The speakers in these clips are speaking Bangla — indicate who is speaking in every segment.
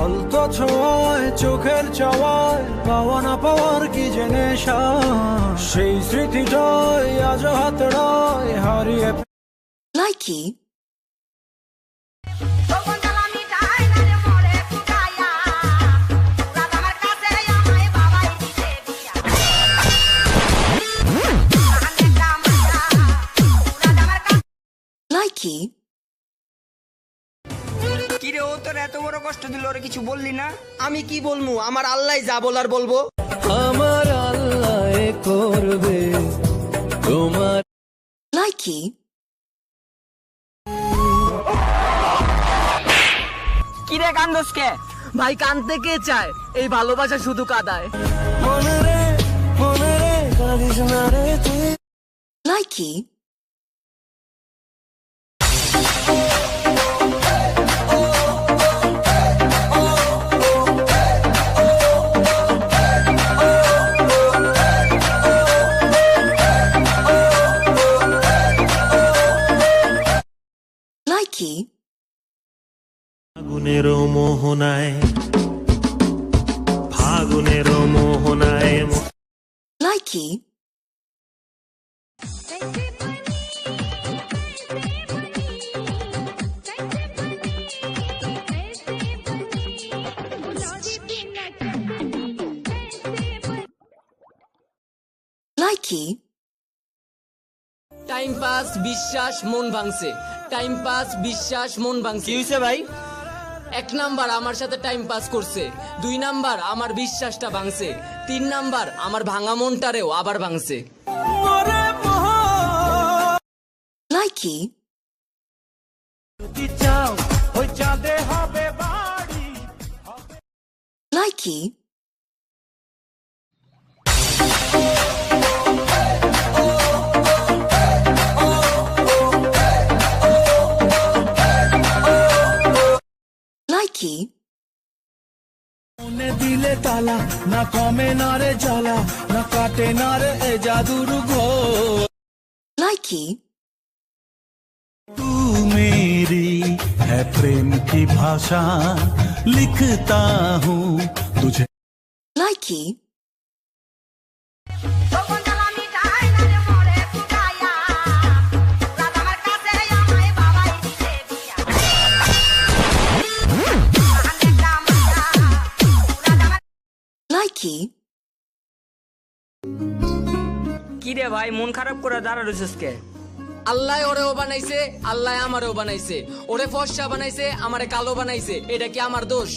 Speaker 1: অল্প ছোঁয়ায় চোখের চাওয়ায় পাওয়া না পাওয়ার কি যে নেশা, সেই স্মৃতিটাই আজ হাতড়ায় হারিয়ে
Speaker 2: লাইকি লাইকি
Speaker 3: কিরে ও তোর এত বড় কষ্ট দিল, ওরে কিছু বললি না?
Speaker 4: আমি কি বলবো, আমার আল্লাহ যা বলার বলবো।
Speaker 1: আমার আল্লাহ করবে তোমার
Speaker 2: লাইকি
Speaker 3: কিরে কান্দস কে?
Speaker 4: ভাই কানতে কে চায়, এই ভালোবাসা শুধু কাদায়।
Speaker 1: মনে রে কাঁদিস না রে তুই।
Speaker 2: লাইকি লাইকি
Speaker 5: ফাগুনেরও মোহনায়, ফাগুনেরও মোহনায়
Speaker 2: লাইকি লাইকি
Speaker 4: টাইম পাস বিশ্বাস মন ভাঙছে, টাইম পাস বিশ্বাস মন ভাঙছে।
Speaker 3: কি হইছে ভাই?
Speaker 4: 1 নাম্বার আমার সাথে টাইম পাস করছে, 2 নাম্বার আমার বিশ্বাসটা ভাঙছে, 3 নাম্বার আমার ভাঙা মনটারেও আবার ভাঙছে।
Speaker 2: লাইকি
Speaker 1: চাও ওই চাঁদে হবে বাড়ি।
Speaker 2: লাইকি লাইকি
Speaker 1: মনে দিলে তালা, না কমে না রে জ্বালা, না কাটে না রে এ জাদুর ঘোর।
Speaker 2: लाइकी
Speaker 5: तू मेरी है प्रेम की भाषा, लिखता हूँ तुझे।
Speaker 2: लाइकी লাইকি
Speaker 3: কিরে ভাই মন খারাপ করে দাঁড়া রইছিস কে?
Speaker 4: আল্লাহ ওরেও বানাইছে, আল্লাহ আমারেও বানাইছে, ওরে ফর্সা বানাইছে, আমারে কালো বানাইছে, এটা কি আমার দোষ?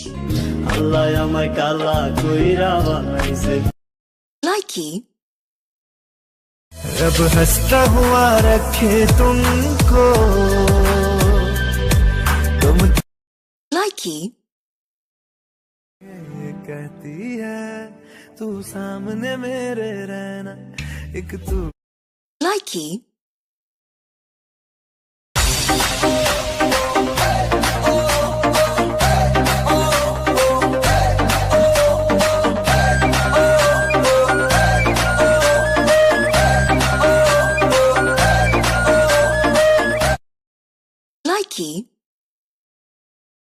Speaker 5: আল্লাহ আমায় কালা কইরা বানাইছে।
Speaker 2: लाइकी
Speaker 1: रब हंसता हुआ रखे तुमको, तुम
Speaker 2: लाइकी
Speaker 1: कहती है तू सामने मेरे रहना, एक तू
Speaker 2: लाइकी